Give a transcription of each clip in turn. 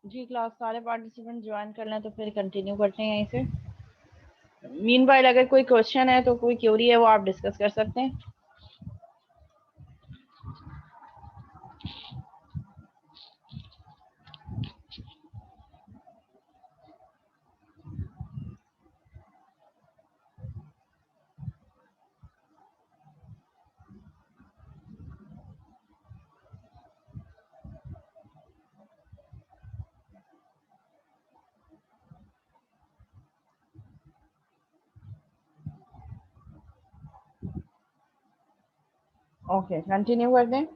जी class सारे participant join कर लें तो फिर कंटिन्यू करते हैं यहीं से। मीनवाइल अगर कोई क्वेश्चन है तो कोई क्यूरी है वो आप डिस्कस कर सकते हैं। ओके कंटिन्यू करते हैं।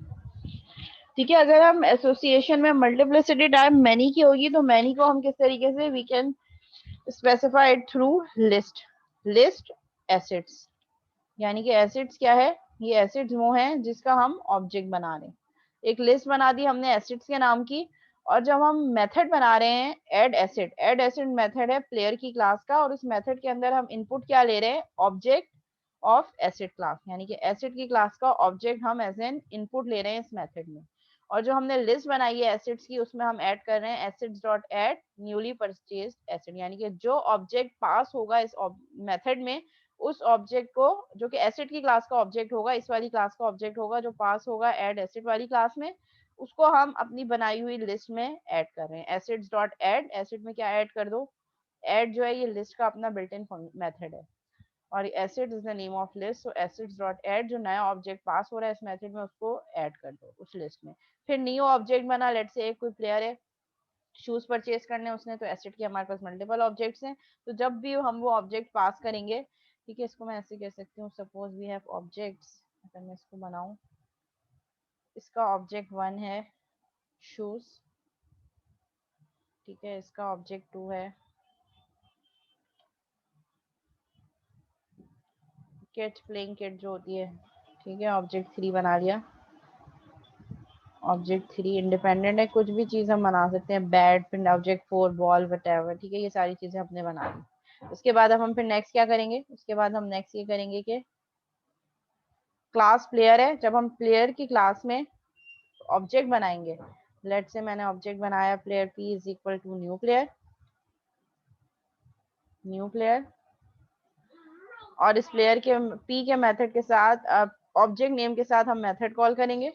ठीक है, अगर हम एसोसिएशन में मल्टीप्लिसिटी टाइम मैनी की होगी तो मैनी को हम किस तरीके से we can specify it through list. List acids, यानी कि एसिड्स क्या है, ये एसिड्स वो हैं जिसका हम ऑब्जेक्ट बना रहे हैं। एक लिस्ट बना दी हमने एसिड्स के नाम की, और जब हम मेथड बना रहे हैं ऐड एसिड मेथड है प्लेयर की क्लास का, और इस मेथड के अंदर हम इनपुट क्या ले रहे हैं, ऑब्जेक्ट ऑफ एसिड क्लास, यानी कि एसिड की क्लास का ऑब्जेक्ट हम एज एन इनपुट ले रहे हैं इस मेथड में। और जो हमने लिस्ट बनाई है एसिड्स की उसमें हम ऐड कर रहे हैं acids dot add newly purchased acid, यानी कि जो ऑब्जेक्ट पास होगा इस मेथड में, उस ऑब्जेक्ट को, जो कि एसिड की क्लास का ऑब्जेक्ट होगा, इस वाली क्लास का ऑब्जेक्ट होगा जो पास होगा ऐड एसिड वाली क्लास में, उसको हम अपनी बनाई हुई लिस्ट में ऐड कर रहे हैं। एसिड्स डॉट ऐड, एसिड में क्या ऐड कर दो, ऐड जो है ये लिस्ट का अपना बिल्ट इन मेथड है, और acid is the name of list. So acids dot add, जो नया ऑब्जेक्ट पास हो रहा है इस मेथड में उसको ऐड कर दो उस लिस्ट में। फिर न्यू ऑब्जेक्ट बना, लेट से एक कोई प्लेयर है, शूज परचेज करने उसने, तो एसिड के हमारे पास मल्टीपल ऑब्जेक्ट्स हैं, तो जब भी हम वो ऑब्जेक्ट पास करेंगे, ठीक है, इसको मैं ऐसे कह सकती हूँ, सपोज वी हैव ऑब्जेक्ट्स, अगर मैं इसको बनाऊं, इसका ऑब्जेक्ट 1 है शूज, ठीक है, इसका ऑब्जेक्ट 2 है किट, प्लेइंग किट जो होती है, ठीक है, ऑब्जेक्ट 3 बना लिया। ऑब्जेक्ट 3 इंडिपेंडेंट है, कुछ भी चीज हम बना सकते हैं, बैट, फिर ऑब्जेक्ट 4 बॉल वटेवर, ठीक है, ये सारी चीजें हमने बना ली। उसके बाद अब हम फिर नेक्स्ट क्या करेंगे, उसके बाद हम नेक्स्ट ये करेंगे कि क्लास प्लेयर है, जब हम प्लेयर की क्लास में ऑब्जेक्ट बनाएंगे, लेट से मैंने ऑब्जेक्ट बनाया player p is equal to new player, new player, और इस प्लेयर के पी के मेथड के साथ ऑब्जेक्ट नेम के साथ हम मेथड कॉल करेंगे।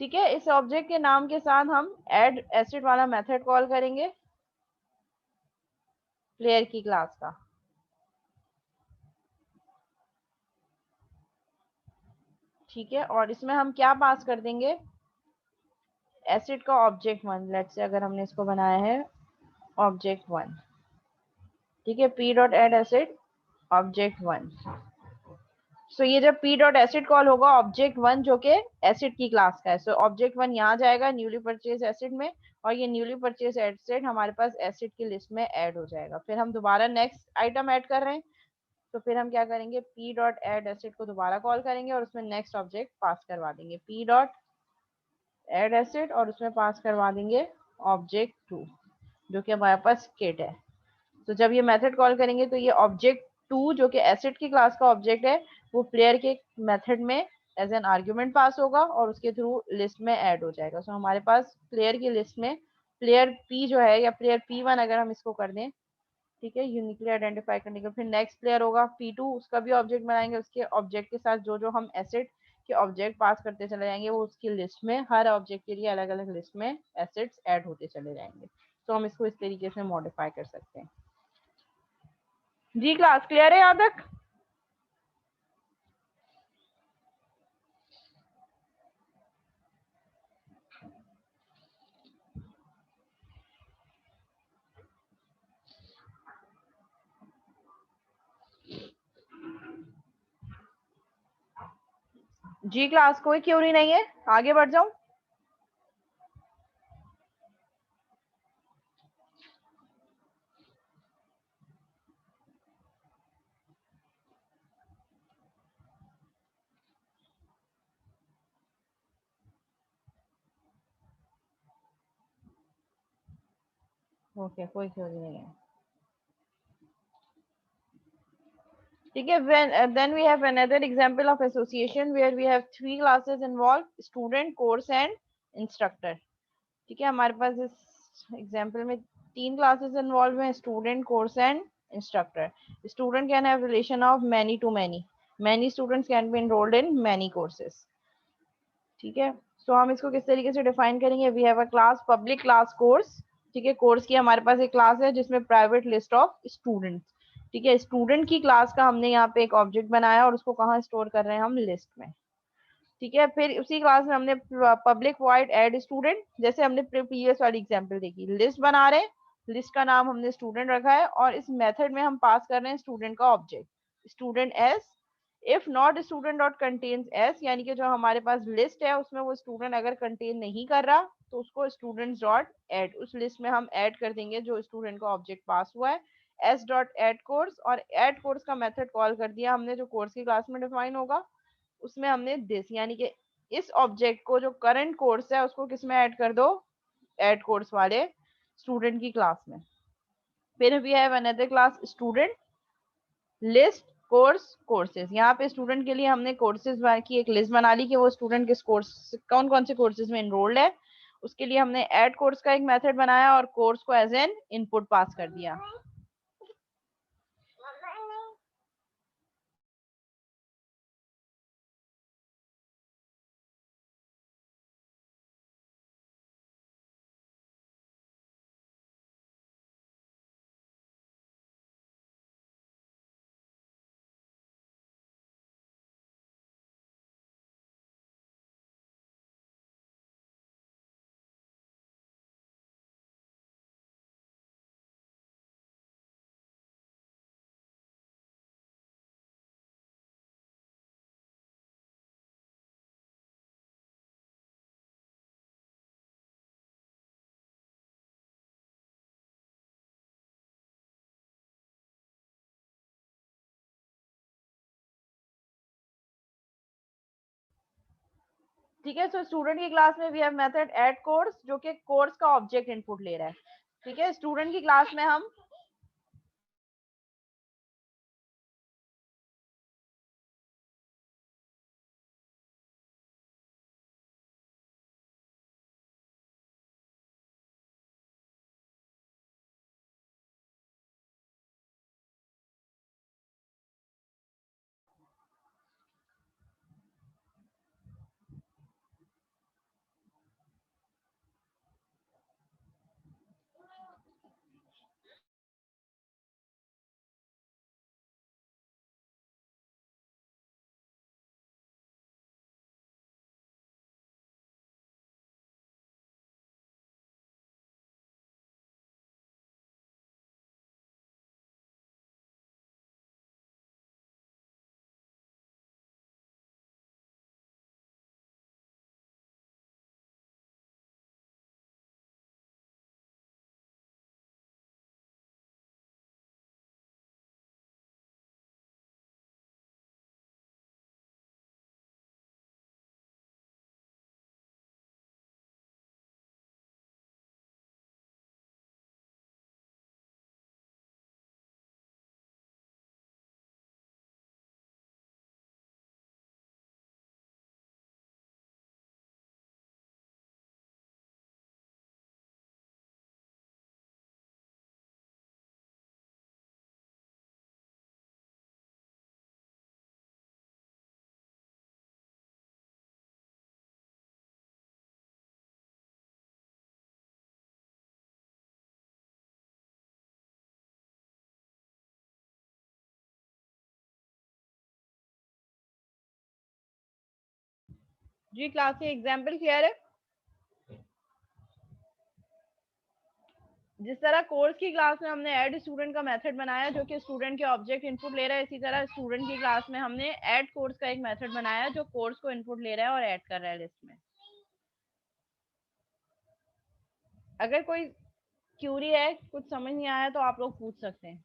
ठीक है, इस ऑब्जेक्ट के नाम के साथ हम ऐड एसिड वाला मेथड कॉल करेंगे प्लेयर की क्लास का। ठीक है, और इसमें हम क्या पास कर देंगे, एसिड का ऑब्जेक्ट 1, लेट से अगर हमने इसको बनाया है ऑब्जेक्ट 1, ठीक है, p dot add acid object 1। So ये जब p डॉट एसिड कॉल होगा ऑब्जेक्ट 1 जो कि एसिड की क्लास का है, सो ऑब्जेक्ट 1 यहाँ जाएगा न्यूली परचेज एसिड में, और ये न्यूली परचेज एसिड हमारे पास एसिड की लिस्ट में ऐड हो जाएगा। फिर हम दोबारा नेक्स्ट आइटम ऐड कर रहे हैं, तो फिर हम क्या करेंगे, p डॉट एड एसिड को दोबारा कॉल करेंगे और उसमें नेक्स्ट ऑब्जेक्ट पास करवा देंगे, p डॉट एड एसिड, और उसमें पास करवा देंगे ऑब्जेक्ट 2 जो कि हमारे पास किट है। तो जब ये मेथड कॉल करेंगे तो ये ऑब्जेक्ट 2 जो कि एसिड की क्लास का ऑब्जेक्ट है वो प्लेयर के मेथड में एज एन आर्ग्यूमेंट पास होगा और उसके थ्रू लिस्ट में ऐड हो जाएगा। सो हमारे पास प्लेयर की लिस्ट में प्लेयर पी जो है, या प्लेयर P1 अगर हम इसको कर दें, ठीक है, यूनिकली आइडेंटिफाई करने के, फिर नेक्स्ट प्लेयर होगा P2, उसका भी ऑब्जेक्ट बनाएंगे, उसके ऑब्जेक्ट के साथ जो जो हम एसिड के ऑब्जेक्ट पास करते चले जाएंगे वो उसकी लिस्ट में, हर ऑब्जेक्ट के लिए अलग अलग लिस्ट में एसिड्स ऐड होते चले जाएंगे। तो हम इसको इस तरीके से मॉडिफाई कर सकते हैं। जी क्लास क्लियर है यहाँ तक? जी क्लास कोई क्यूरी नहीं है, आगे बढ़ जाऊं? ओके, कोई क्यूरी नहीं है। ठीक है, when then we have another example of association where we have three classes involved: student, course and instructor. ठीक है, हमारे पास इस एग्जाम्पल में तीन क्लासेस इन्वॉल्व हैं: student, course and instructor. Student can have relation of many to many. Many students can be enrolled in many courses. ठीक है, सो हम इसको किस तरीके से डिफाइन करेंगे? We have a class public class course. ठीक है, कोर्स की हमारे पास एक क्लास है जिसमें प्राइवेट लिस्ट ऑफ स्टूडेंट्स. ठीक है, स्टूडेंट की क्लास का हमने यहाँ पे एक ऑब्जेक्ट बनाया और उसको कहाँ स्टोर कर रहे हैं हम? लिस्ट में. ठीक है, फिर उसी क्लास में हमने पब्लिक वॉइड एड स्टूडेंट, जैसे हमने प्रीवियस वाली एग्जांपल देखी, लिस्ट बना रहे हैं, लिस्ट का नाम हमने स्टूडेंट रखा है और इस मेथड में हम पास कर रहे हैं स्टूडेंट का object student S. If not student dot contains S, यानी कि जो हमारे पास लिस्ट है उसमें वो स्टूडेंट अगर कंटेन नहीं कर रहा तो उसको स्टूडेंट्स डॉट एड, उस लिस्ट में हम ऐड कर देंगे जो स्टूडेंट का ऑब्जेक्ट पास हुआ है. एस डॉट एड कोर्स, और एड कोर्स का मेथड कॉल कर दिया हमने जो कोर्स की क्लास में डिफाइन होगा. उसमें हमने दिस यानी कि इस ऑब्जेक्ट को जो करंट कोर्स है उसको किस में ऐड कर दो? ऐड कोर्स वाले स्टूडेंट की क्लास में. फिर we have another class student list course courses. यहाँ पे स्टूडेंट के लिए हमने कोर्सेज की एक लिस्ट बना ली कि वो स्टूडेंट किस कोर्स कौन कौन से कोर्सेज में एनरोल्ड है. उसके लिए हमने ऐड कोर्स का एक मेथड बनाया और कोर्स को एज एन इनपुट पास कर दिया. ठीक है, सो स्टूडेंट की क्लास में we have method add course जो कि कोर्स का ऑब्जेक्ट इनपुट ले रहा है. ठीक है, स्टूडेंट की क्लास में हम जी क्लास के एग्जाम्पल क्लियर है? जिस तरह कोर्स की क्लास में हमने ऐड स्टूडेंट का मेथड बनाया जो कि स्टूडेंट के ऑब्जेक्ट इनपुट ले रहा है, इसी तरह स्टूडेंट की क्लास में हमने ऐड कोर्स का एक मेथड बनाया जो कोर्स को इनपुट ले रहा है और ऐड कर रहा है लिस्ट में। अगर कोई क्यूरी है, कुछ समझ नहीं आया तो आप लोग पूछ सकते हैं।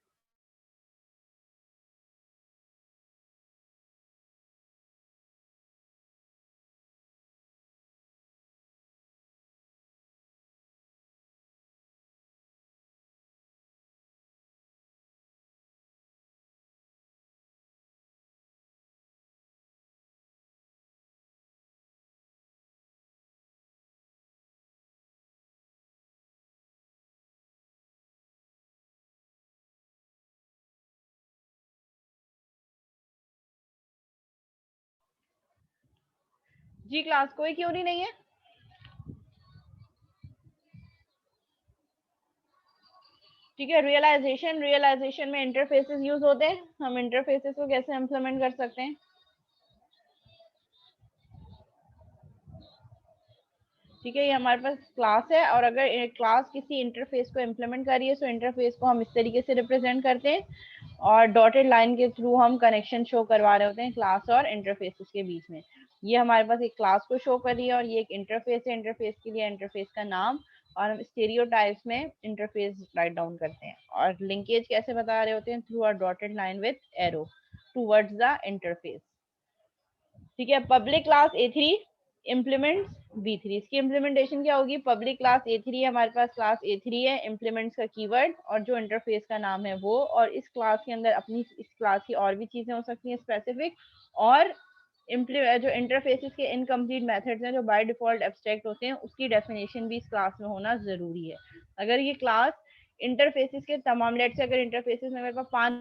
जी क्लास, कोई क्यूरी नहीं है? ठीक है। रियलाइजेशन में इंटरफेसेस यूज होते हैं। हम इंटरफेसेस को कैसे इम्प्लीमेंट कर सकते हैं? ठीक है, ये हमारे पास क्लास है और अगर क्लास किसी इंटरफेस को इम्प्लीमेंट कर रही है तो इंटरफेस को हम इस तरीके से रिप्रेजेंट करते हैं और डॉटेड लाइन के थ्रू हम कनेक्शन शो करवा रहे होते हैं क्लास और इंटरफेसेस के बीच में। ये हमारे पास एक क्लास को शो कर रही है और ये एक इंटरफेस है। इंटरफेस के लिए इंटरफेस का नाम और हम स्टीरियोटाइप्स में इंटरफेस राइट डाउन करते हैं और लिंकेज कैसे बता रहे होते हैं? Through a dotted line with arrow towards the interface. ठीक है। Public class A3 implements B3। इसकी इम्प्लीमेंटेशन क्या होगी? पब्लिक क्लास A3 है, हमारे पास क्लास A3 है, इम्प्लीमेंट्स का कीवर्ड और जो इंटरफेस का नाम है वो, और इस क्लास के अंदर अपनी इस क्लास की और भी चीजें हो सकती हैं स्पेसिफिक, और जो इंटरफेसेस के इनकम्प्लीट मेथड्स हैं जो बाय डिफॉल्ट एब्स्ट्रैक्ट होते हैं उसकी डेफिनेशन भी इस क्लास में होना जरूरी है। अगर ये क्लास इंटरफेसेस के तमाम, लेट से अगर इंटरफेसेस में मेरे पास 5